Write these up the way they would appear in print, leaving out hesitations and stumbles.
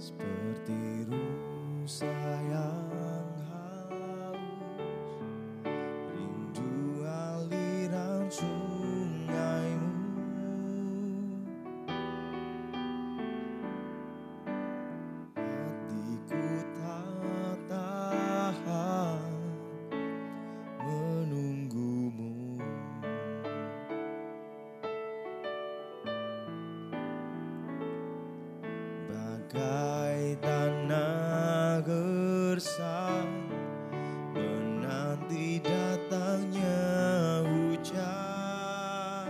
Seperti rusa yang haus, rindu aliran sungaimu. Hatiku tak tahan menunggumu. Bagai tanah gersang menanti datangnya hujan,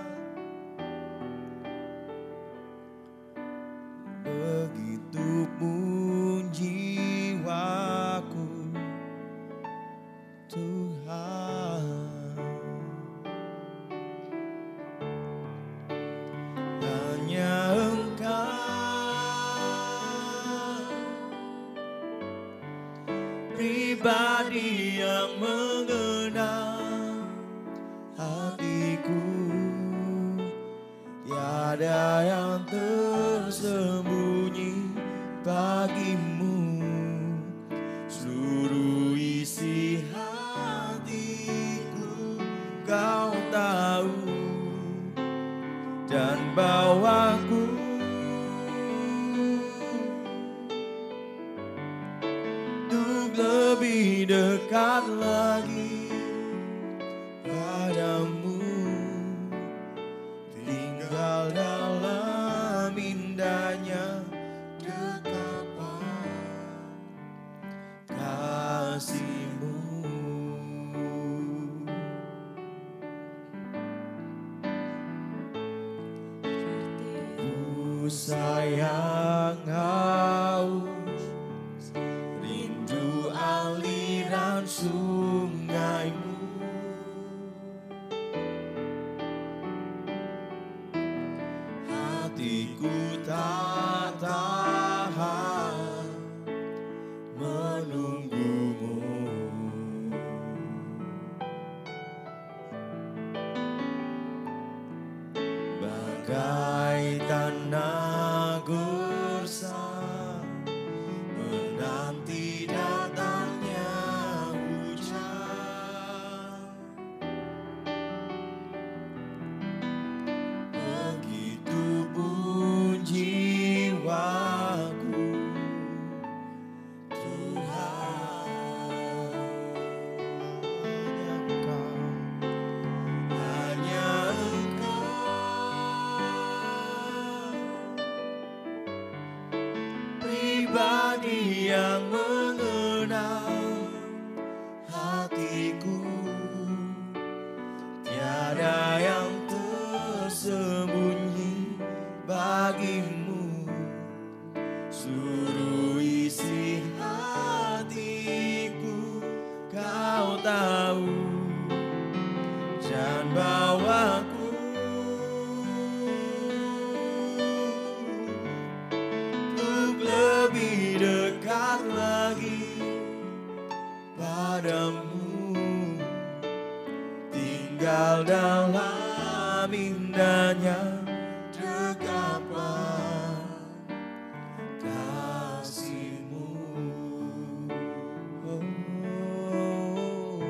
begitu pun jiwaku, Tuhan. Hanya Engkau pribadi yang mengenal hatiku, tiada yang tersembunyi bagimu. Seluruh isi hatiku Kau tahu, dan bawaku untuk lebih dekat lagi padamu, tinggal dalam indahnya dekapan kasih-Mu. Ku sayang haus, rindu aliran sungaimu. Hatiku tak tahan menunggumu. Bagai tanah gersang menanti datangnya hujan, begitu pun jiwaku, Tuhan. Hanya Engkau pribadi yang mengenal hatiku, tiada yang tersembunyi bagimu. Seluruh isi hatiku Kau tahu, dan bawaku untuk lebih dekat lagi padamu, tinggal dalam indahnya dekapan kasih-Mu. Oh,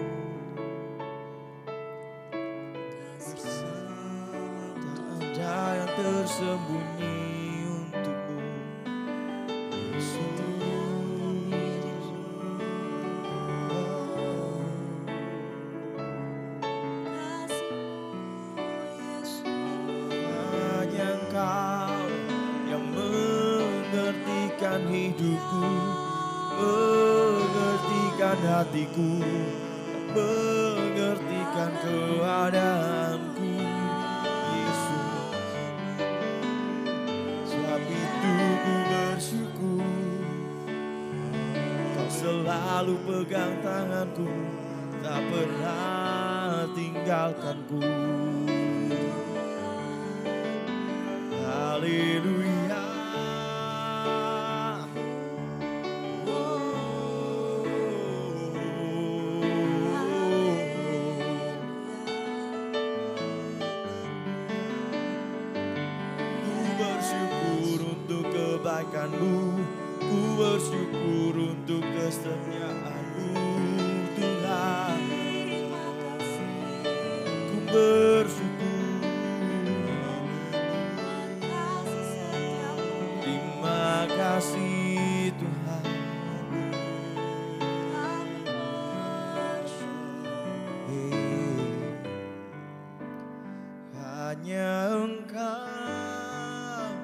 tak ada yang tersembunyi untukmu, Yesus. Hanya Engkau yang mengertikan hidupku, mengertikan hatiku, mengertikan keadaanku, Yesus. Sebab itu ku bersyukur, Kau selalu pegang tanganku, tak pernah tinggalkanku. Haleluya. Ku bersyukur untuk kebaikan-Mu, Ku bersyukur untuk kesetiaan-Mu Tuhan. Ku bersyukur. Terima kasih Tuhan. Hanya Engkau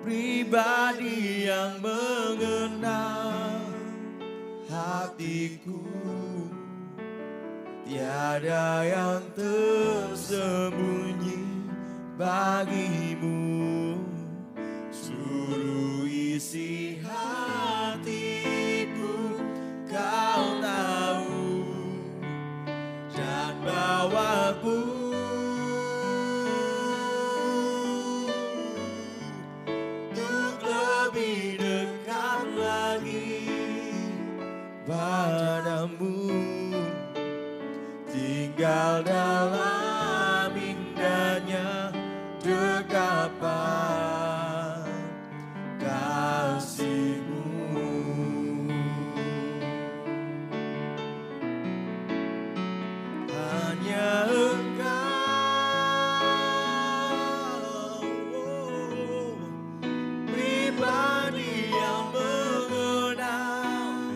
pribadi yang mengenal hatiku. Tiada yang tersembunyi bagimu. Seluruh isi hatiku Kau tahu, dan bawaku untuk lebih dekat lagi padamu. Tinggal dalam indahnya dekapan kasih-Mu. Hanya Engkau pribadi yang mengenal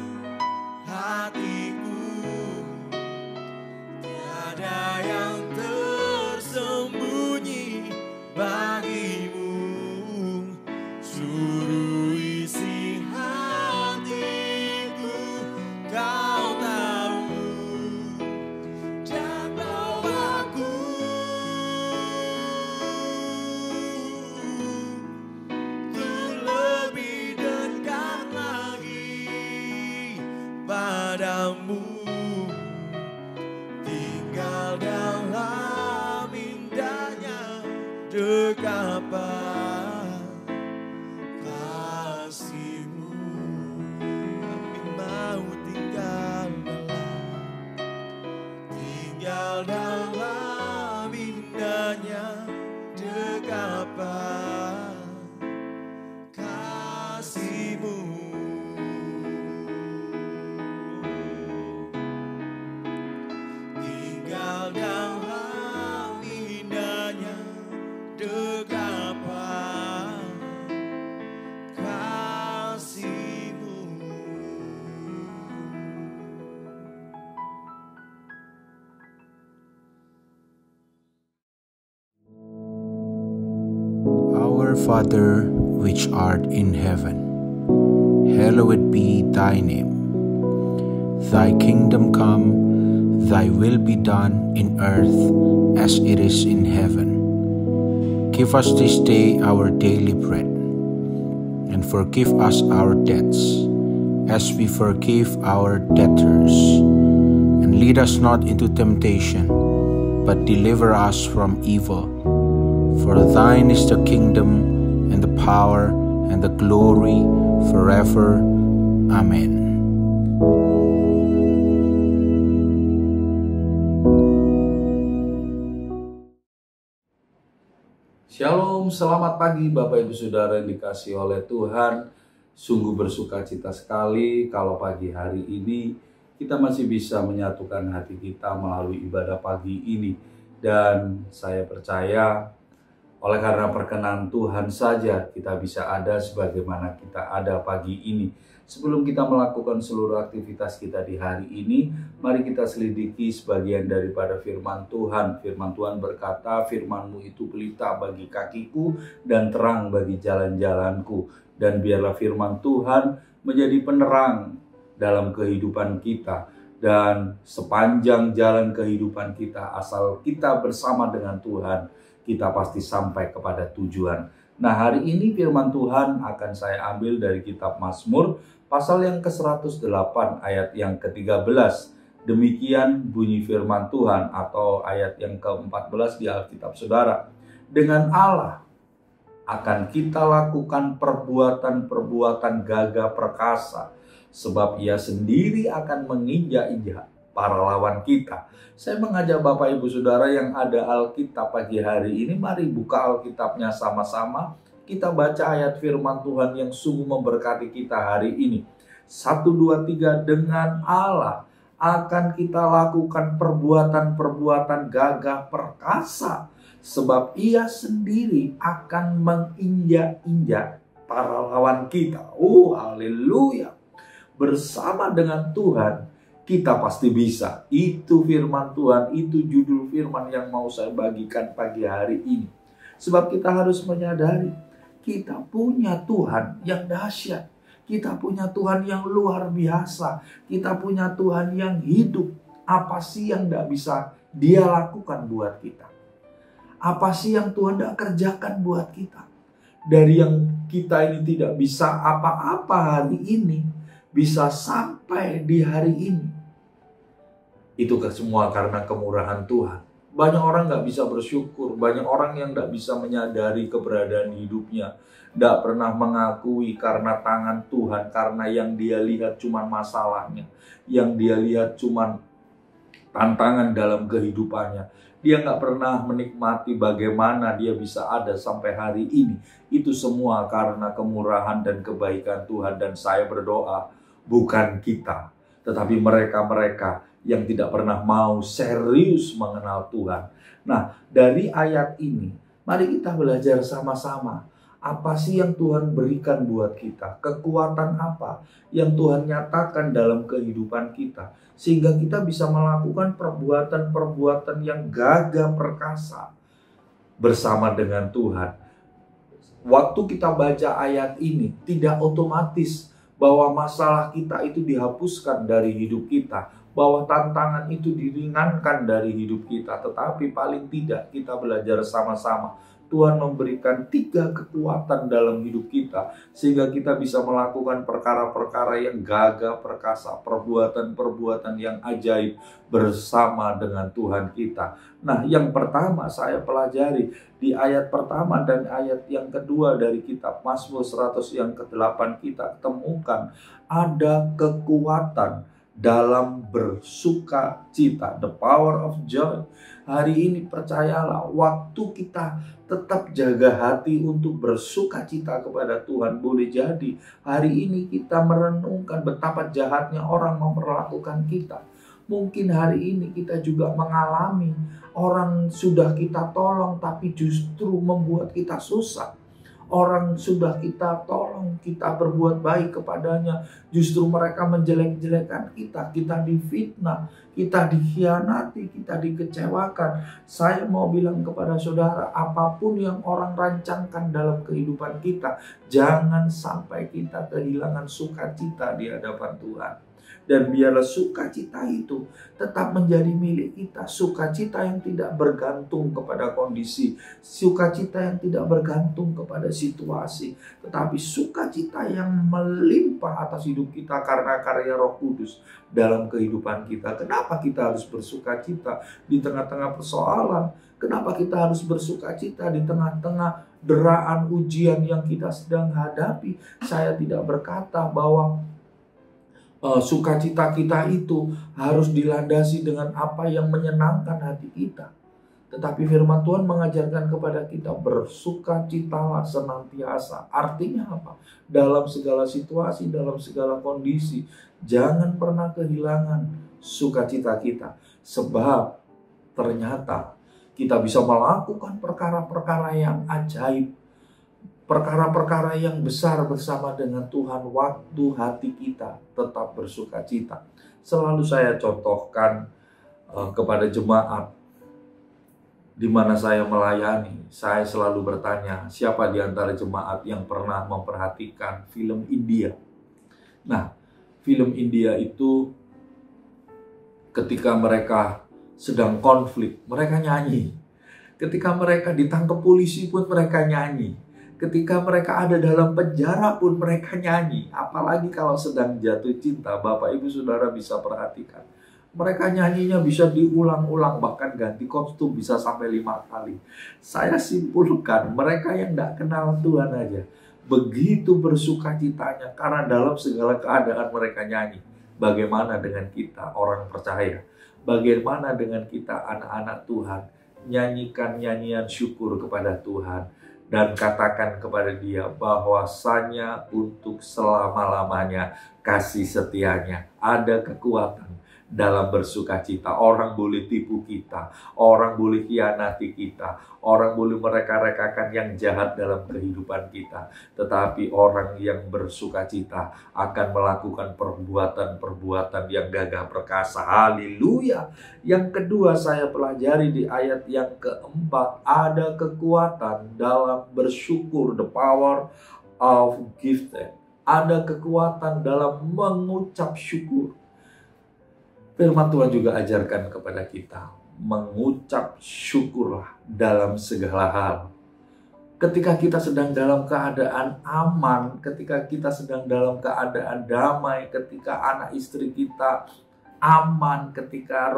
hatiku. Tiada yang tersembunyi bagimu. Seluruh isi hatiku Kau tahu, dan bawaku untuk lebih dekat lagi padamu. Tinggal dalam indahnya dekapan kasih-Mu. Kami mau tinggal dalam indahnya dekapan kasih-Mu. Tinggal dalam indahnya dekapan kasih-Mu. Our Father, which art in heaven, hallowed be thy name. Thy kingdom come, thy will be done in earth as it is in heaven. Give us this day our daily bread, and forgive us our debts, as we forgive our debtors. And lead us not into temptation, but deliver us from evil. For thine is the kingdom, and the power, and the glory, forever. Amen. Shalom, selamat pagi Bapak Ibu Saudara yang dikasihi oleh Tuhan. Sungguh bersuka cita sekali kalau pagi hari ini kita masih bisa menyatukan hati kita melalui ibadah pagi ini. Dan saya percaya oleh karena perkenan Tuhan saja kita bisa ada sebagaimana kita ada pagi ini. Sebelum kita melakukan seluruh aktivitas kita di hari ini, mari kita selidiki sebagian daripada firman Tuhan. Firman Tuhan berkata, firman-Mu itu pelita bagi kakiku dan terang bagi jalan-jalanku. Dan biarlah firman Tuhan menjadi penerang dalam kehidupan kita. Dan sepanjang jalan kehidupan kita, asal kita bersama dengan Tuhan, kita pasti sampai kepada tujuan. Nah, hari ini firman Tuhan akan saya ambil dari kitab Mazmur pasal yang ke-108 ayat yang ke-13. Demikian bunyi firman Tuhan, atau ayat yang ke-14 di Alkitab Saudara. Dengan Allah akan kita lakukan perbuatan-perbuatan gagah perkasa, sebab Ia sendiri akan menginjak-injak para lawan kita. Saya mengajak Bapak Ibu Saudara yang ada Alkitab pagi hari ini, mari buka Alkitabnya sama-sama. kita baca ayat firman Tuhan yang sungguh memberkati kita hari ini. 1, 2, 3, dengan Allah akan kita lakukan perbuatan-perbuatan gagah perkasa, sebab Ia sendiri akan menginjak-injak para lawan kita. Oh, haleluya. Bersama dengan Tuhan, kita pasti bisa. Itu firman Tuhan, itu judul firman yang mau saya bagikan pagi hari ini. Sebab kita harus menyadari, kita punya Tuhan yang dahsyat. Kita punya Tuhan yang luar biasa. Kita punya Tuhan yang hidup. Apa sih yang tidak bisa Dia lakukan buat kita? Apa sih yang Tuhan tidak kerjakan buat kita? Dari yang kita ini tidak bisa apa-apa hari ini, bisa sampai di hari ini. Itu semua karena kemurahan Tuhan. Banyak orang nggak bisa bersyukur. Banyak orang yang nggak bisa menyadari keberadaan hidupnya. Nggak pernah mengakui karena tangan Tuhan. Karena yang dia lihat cuma masalahnya. Yang dia lihat cuma tantangan dalam kehidupannya. Dia nggak pernah menikmati bagaimana dia bisa ada sampai hari ini. Itu semua karena kemurahan dan kebaikan Tuhan. Dan saya berdoa, bukan kita, tetapi mereka-mereka yang tidak pernah mau serius mengenal Tuhan. Nah, dari ayat ini, mari kita belajar sama-sama. Apa sih yang Tuhan berikan buat kita? Kekuatan apa yang Tuhan nyatakan dalam kehidupan kita? Sehingga kita bisa melakukan perbuatan-perbuatan yang gagah perkasa bersama dengan Tuhan. Waktu kita baca ayat ini, tidak otomatis bahwa masalah kita itu dihapuskan dari hidup kita, bahwa tantangan itu diringankan dari hidup kita. Tetapi paling tidak kita belajar sama-sama. Tuhan memberikan 3 kekuatan dalam hidup kita, sehingga kita bisa melakukan perkara-perkara yang gagah perkasa, perbuatan-perbuatan yang ajaib bersama dengan Tuhan kita. Nah, yang pertama saya pelajari di ayat pertama dan ayat yang kedua dari kitab Mazmur 100 yang ke-8, kita temukan ada kekuatan dalam bersuka cita, the power of joy. Hari ini percayalah, waktu kita tetap jaga hati untuk bersuka cita kepada Tuhan, boleh jadi hari ini kita merenungkan betapa jahatnya orang memperlakukan kita. Mungkin hari ini kita juga mengalami orang sudah kita tolong tapi justru membuat kita susah. Orang sudah kita tolong, kita berbuat baik kepadanya, justru mereka menjelek-jelekan kita, kita difitnah, kita dikhianati, kita dikecewakan. Saya mau bilang kepada saudara, apapun yang orang rancangkan dalam kehidupan kita, jangan sampai kita kehilangan sukacita di hadapan Tuhan. Dan biarlah sukacita itu tetap menjadi milik kita. Sukacita yang tidak bergantung kepada kondisi. Sukacita yang tidak bergantung kepada situasi. Tetapi sukacita yang melimpah atas hidup kita karena karya Roh Kudus dalam kehidupan kita. Kenapa kita harus bersukacita di tengah-tengah persoalan? Kenapa kita harus bersukacita di tengah-tengah deraan ujian yang kita sedang hadapi? Saya tidak berkata bahwa sukacita kita itu harus dilandasi dengan apa yang menyenangkan hati kita. Tetapi firman Tuhan mengajarkan kepada kita bersukacitalah senantiasa. Artinya apa? Dalam segala situasi, dalam segala kondisi, jangan pernah kehilangan sukacita kita. Sebab ternyata kita bisa melakukan perkara-perkara yang ajaib, perkara-perkara yang besar bersama dengan Tuhan waktu hati kita tetap bersukacita. Selalu saya contohkan kepada jemaat di mana saya melayani, saya selalu bertanya, siapa di antara jemaat yang pernah memperhatikan film India? Nah, film India itu ketika mereka sedang konflik, mereka nyanyi. Ketika mereka ditangkap polisi pun mereka nyanyi. Ketika mereka ada dalam penjara pun mereka nyanyi. Apalagi kalau sedang jatuh cinta, Bapak Ibu Saudara bisa perhatikan. Mereka nyanyinya bisa diulang-ulang, bahkan ganti kostum bisa sampai 5 kali. Saya simpulkan, mereka yang tidak kenal Tuhan aja begitu bersukacitanya karena dalam segala keadaan mereka nyanyi. Bagaimana dengan kita orang percaya? Bagaimana dengan kita anak-anak Tuhan? Nyanyikan nyanyian syukur kepada Tuhan. dan katakan kepada dia bahwasanya untuk selama-lamanya kasih setianya. Ada kekuatan dalam bersukacita. Orang boleh tipu kita, orang boleh khianati kita, orang boleh mereka-rekakan yang jahat dalam kehidupan kita. Tetapi orang yang bersukacita akan melakukan perbuatan-perbuatan yang gagah perkasa. Haleluya. Yang kedua saya pelajari di ayat yang keempat, ada kekuatan dalam bersyukur, the power of giving. Ada kekuatan dalam mengucap syukur. Firman Tuhan juga ajarkan kepada kita, mengucap syukurlah dalam segala hal. Ketika kita sedang dalam keadaan aman, ketika kita sedang dalam keadaan damai, ketika anak istri kita aman, ketika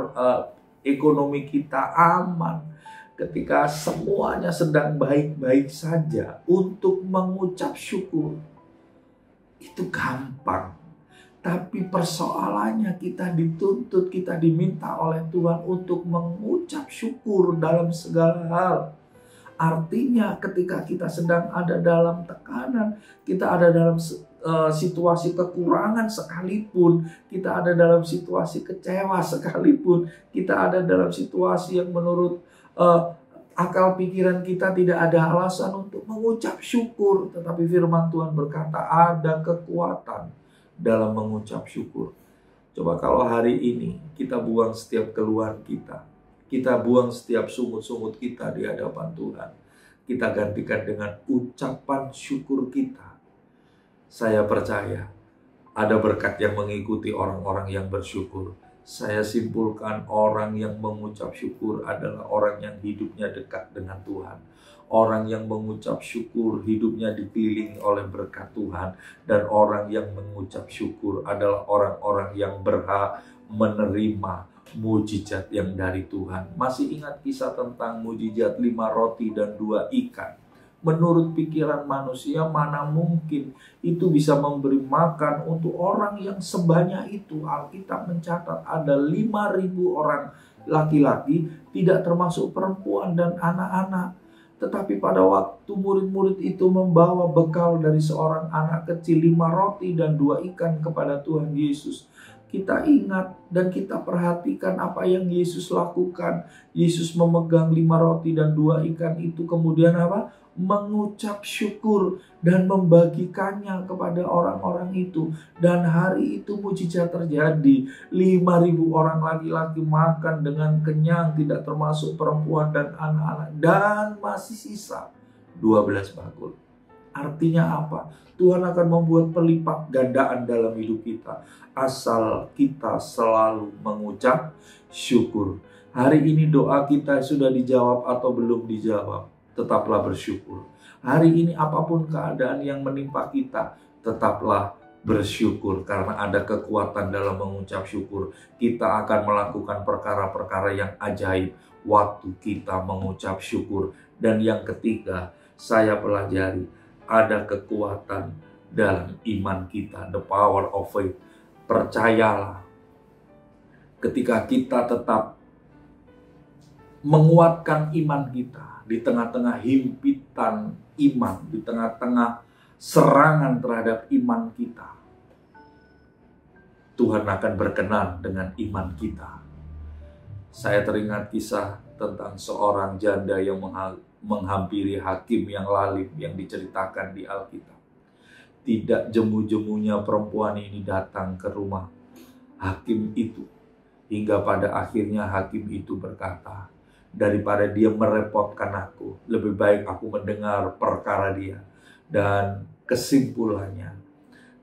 ekonomi kita aman, ketika semuanya sedang baik-baik saja, untuk mengucap syukur itu gampang. Tapi persoalannya kita dituntut, kita diminta oleh Tuhan untuk mengucap syukur dalam segala hal. Artinya ketika kita sedang ada dalam tekanan, kita ada dalam situasi kekurangan sekalipun, kita ada dalam situasi kecewa sekalipun, kita ada dalam situasi yang menurut akal pikiran kita tidak ada alasan untuk mengucap syukur. Tetapi firman Tuhan berkata ada kekuatan dalam mengucap syukur. Coba kalau hari ini kita buang setiap keluhan kita buang setiap sungut-sungut kita di hadapan Tuhan, kita gantikan dengan ucapan syukur kita. Saya percaya ada berkat yang mengikuti orang-orang yang bersyukur. Saya simpulkan orang yang mengucap syukur adalah orang yang hidupnya dekat dengan Tuhan. Orang yang mengucap syukur hidupnya dikelilingi oleh berkat Tuhan. Dan orang yang mengucap syukur adalah orang-orang yang berhak menerima mujizat yang dari Tuhan. Masih ingat kisah tentang mujizat 5 roti dan 2 ikan? Menurut pikiran manusia, mana mungkin itu bisa memberi makan untuk orang yang sebanyak itu. Alkitab mencatat ada 5.000 orang laki-laki, tidak termasuk perempuan dan anak-anak. Tetapi pada waktu murid-murid itu membawa bekal dari seorang anak kecil 5 roti dan 2 ikan kepada Tuhan Yesus, kita ingat dan kita perhatikan apa yang Yesus lakukan. Yesus memegang 5 roti dan 2 ikan itu, kemudian apa? Mengucap syukur dan membagikannya kepada orang-orang itu. Dan hari itu mujizat terjadi. 5.000 orang laki-laki makan dengan kenyang, tidak termasuk perempuan dan anak-anak. Dan masih sisa 12 bakul. Artinya apa? Tuhan akan membuat pelipat gandaan dalam hidup kita, asal kita selalu mengucap syukur. Hari ini doa kita sudah dijawab atau belum dijawab, tetaplah bersyukur. Hari ini apapun keadaan yang menimpa kita, tetaplah bersyukur. Karena ada kekuatan dalam mengucap syukur. Kita akan melakukan perkara-perkara yang ajaib waktu kita mengucap syukur. Dan yang ketiga, saya pelajari, ada kekuatan dalam iman kita, the power of faith. Percayalah, ketika kita tetap menguatkan iman kita di tengah-tengah himpitan iman, di tengah-tengah serangan terhadap iman kita, Tuhan akan berkenan dengan iman kita. Saya teringat kisah tentang seorang janda yang menghampiri hakim yang lalim yang diceritakan di Alkitab. Tidak jemu-jemunya perempuan ini datang ke rumah hakim itu, hingga pada akhirnya hakim itu berkata, daripada dia merepotkan aku, lebih baik aku mendengar perkara dia. Dan kesimpulannya,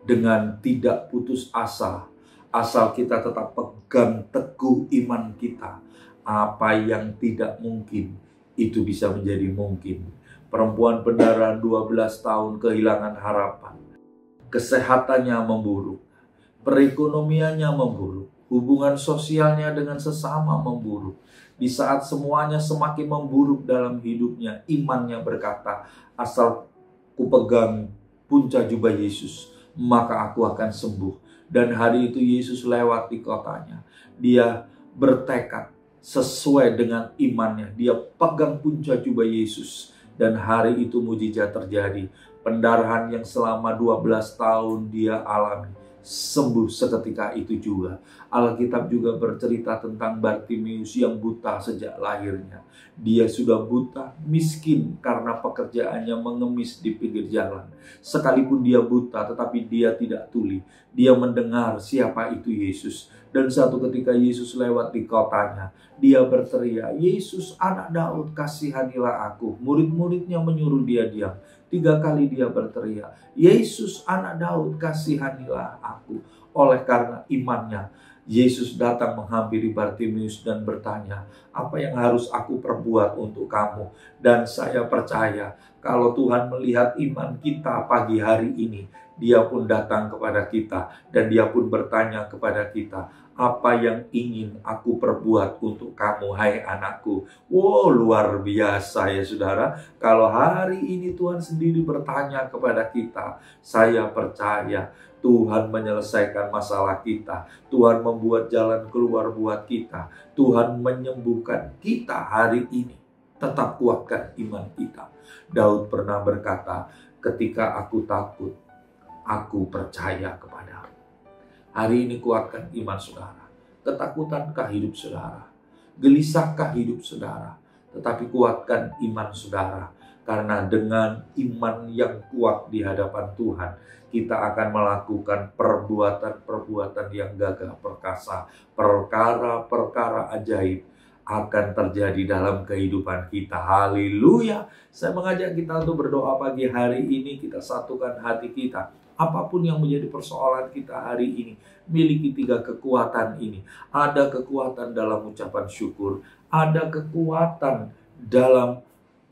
dengan tidak putus asa, asal kita tetap pegang teguh iman kita, apa yang tidak mungkin itu bisa menjadi mungkin. Perempuan pendarahan 12 tahun kehilangan harapan. Kesehatannya memburuk, perekonomiannya memburuk, hubungan sosialnya dengan sesama memburuk. Di saat semuanya semakin memburuk dalam hidupnya, imannya berkata, asal ku pegang punca jubah Yesus, maka aku akan sembuh. Dan hari itu Yesus lewat di kotanya. Dia bertekad sesuai dengan imannya. Dia pegang punca jubah Yesus. Dan hari itu mujizat terjadi. Pendarahan yang selama 12 tahun dia alami, sembuh seketika itu juga. Alkitab juga bercerita tentang Bartimeus yang buta sejak lahirnya. Dia sudah buta, miskin karena pekerjaannya mengemis di pinggir jalan. Sekalipun dia buta, tetapi dia tidak tuli. Dia mendengar siapa itu Yesus. Dan satu ketika Yesus lewat di kotanya, dia berteriak, "Yesus, anak Daud, kasihanilah aku." Murid-muridnya menyuruh dia diam. 3 kali dia berteriak, "Yesus, anak Daud, kasihanilah aku." Oleh karena imannya, Yesus datang menghampiri Bartimeus dan bertanya, "Apa yang harus aku perbuat untuk kamu?" Dan saya percaya kalau Tuhan melihat iman kita pagi hari ini, Dia pun datang kepada kita dan Dia pun bertanya kepada kita, "Apa yang ingin aku perbuat untuk kamu, hai anakku?" Wow, luar biasa ya saudara. Kalau hari ini Tuhan sendiri bertanya kepada kita, saya percaya Tuhan menyelesaikan masalah kita. Tuhan membuat jalan keluar buat kita. Tuhan menyembuhkan kita hari ini. Tetap kuatkan iman kita. Daud pernah berkata, "Ketika aku takut, aku percaya kepadamu." Hari ini kuatkan iman saudara. Ketakutan-kah hidup saudara? Gelisahkah hidup saudara? Tetapi kuatkan iman saudara. Karena dengan iman yang kuat di hadapan Tuhan, kita akan melakukan perbuatan-perbuatan yang gagah perkasa. Perkara-perkara ajaib akan terjadi dalam kehidupan kita. Haleluya. Saya mengajak kita untuk berdoa pagi hari ini. Kita satukan hati kita. Apapun yang menjadi persoalan kita hari ini, miliki 3 kekuatan ini. Ada kekuatan dalam ucapan syukur, ada kekuatan dalam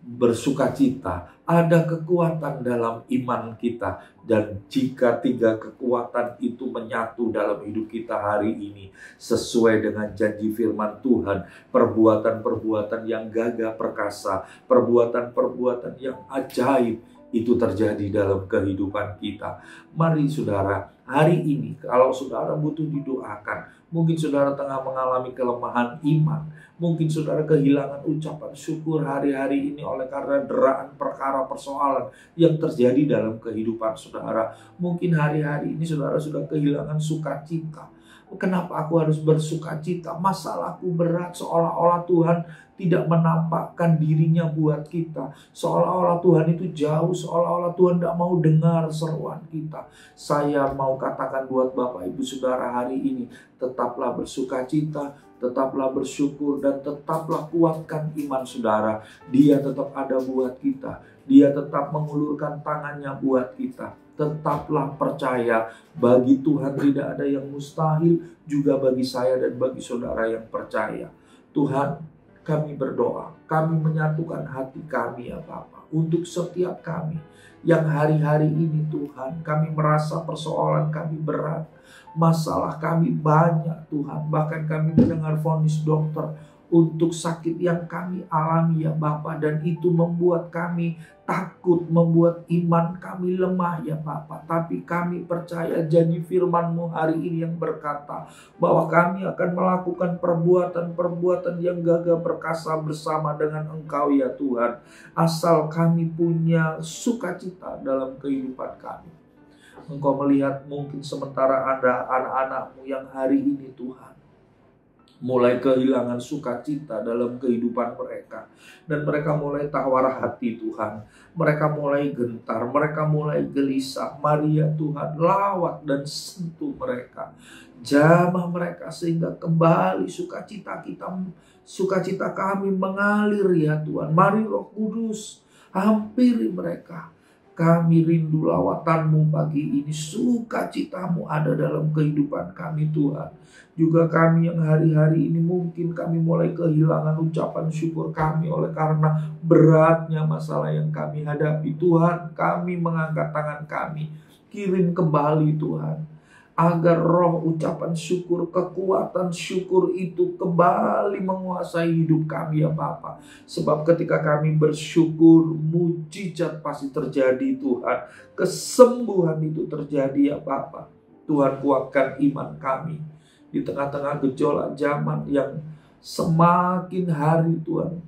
bersukacita, ada kekuatan dalam iman kita. Dan jika 3 kekuatan itu menyatu dalam hidup kita hari ini, sesuai dengan janji firman Tuhan, perbuatan-perbuatan yang gagah perkasa, perbuatan-perbuatan yang ajaib, itu terjadi dalam kehidupan kita. Mari saudara, hari ini kalau saudara butuh didoakan, mungkin saudara tengah mengalami kelemahan iman, mungkin saudara kehilangan ucapan syukur hari-hari ini oleh karena deraan perkara persoalan yang terjadi dalam kehidupan saudara. Mungkin hari-hari ini saudara sudah kehilangan sukacita. Kenapa aku harus bersukacita? Masalahku berat, seolah-olah Tuhan tidak menampakkan dirinya buat kita. Seolah-olah Tuhan itu jauh, seolah-olah Tuhan tidak mau dengar seruan kita. Saya mau katakan buat Bapak Ibu Saudara hari ini, tetaplah bersukacita, tetaplah bersyukur, dan tetaplah kuatkan iman saudara. Dia tetap ada buat kita. Dia tetap mengulurkan tangannya buat kita. Tetaplah percaya, bagi Tuhan tidak ada yang mustahil, juga bagi saya dan bagi saudara yang percaya. Tuhan, kami berdoa, kami menyatukan hati kami ya Bapa, untuk setiap kami yang hari-hari ini Tuhan, kami merasa persoalan kami berat, masalah kami banyak Tuhan, bahkan kami mendengar vonis dokter untuk sakit yang kami alami ya Bapa, dan itu membuat kami takut, membuat iman kami lemah ya Bapa. Tapi kami percaya janji firman-Mu hari ini yang berkata bahwa kami akan melakukan perbuatan-perbuatan yang gagah perkasa bersama dengan Engkau ya Tuhan, asal kami punya sukacita dalam kehidupan kami. Engkau melihat mungkin sementara ada anak-anak-Mu yang hari ini Tuhan mulai kehilangan sukacita dalam kehidupan mereka, dan mereka mulai tawar hati Tuhan, mereka mulai gentar, mereka mulai gelisah. Mari ya Tuhan, lawat dan sentuh mereka, jamah mereka sehingga kembali sukacita kami mengalir ya Tuhan. Mari Roh Kudus hampiri mereka. Kami rindu lawatan-Mu pagi ini, sukacita-Mu ada dalam kehidupan kami Tuhan. Juga kami yang hari-hari ini mungkin kami mulai kehilangan ucapan syukur kami oleh karena beratnya masalah yang kami hadapi. Tuhan, kami mengangkat tangan kami, kirim kembali Tuhan, agar roh ucapan syukur, kekuatan syukur itu kembali menguasai hidup kami ya Bapa. Sebab ketika kami bersyukur, mujizat pasti terjadi Tuhan. Kesembuhan itu terjadi ya Bapa. Tuhan, kuatkan iman kami di tengah-tengah gejolak zaman yang semakin hari Tuhan.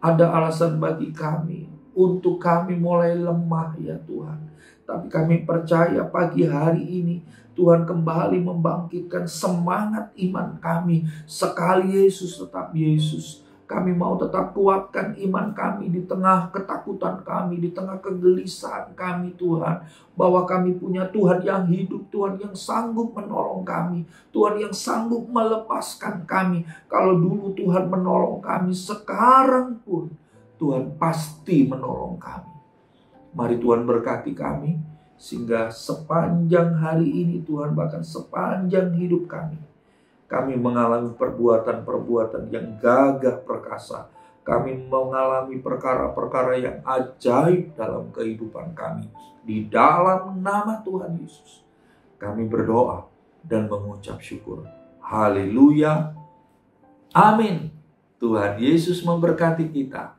Ada alasan bagi kami untuk kami mulai lemah ya Tuhan. Tapi kami percaya pagi hari ini Tuhan kembali membangkitkan semangat iman kami. Sekali Yesus tetap Yesus. Kami mau tetap kuatkan iman kami di tengah ketakutan kami, di tengah kegelisahan kami Tuhan. Bahwa kami punya Tuhan yang hidup, Tuhan yang sanggup menolong kami. Tuhan yang sanggup melepaskan kami. Kalau dulu Tuhan menolong kami, sekarang pun Tuhan pasti menolong kami. Mari Tuhan berkati kami, sehingga sepanjang hari ini Tuhan, bahkan sepanjang hidup kami mengalami perbuatan-perbuatan yang gagah perkasa. Kami mengalami perkara-perkara yang ajaib dalam kehidupan kami. Di dalam nama Tuhan Yesus, kami berdoa dan mengucap syukur. Haleluya. Amin. Tuhan Yesus memberkati kita.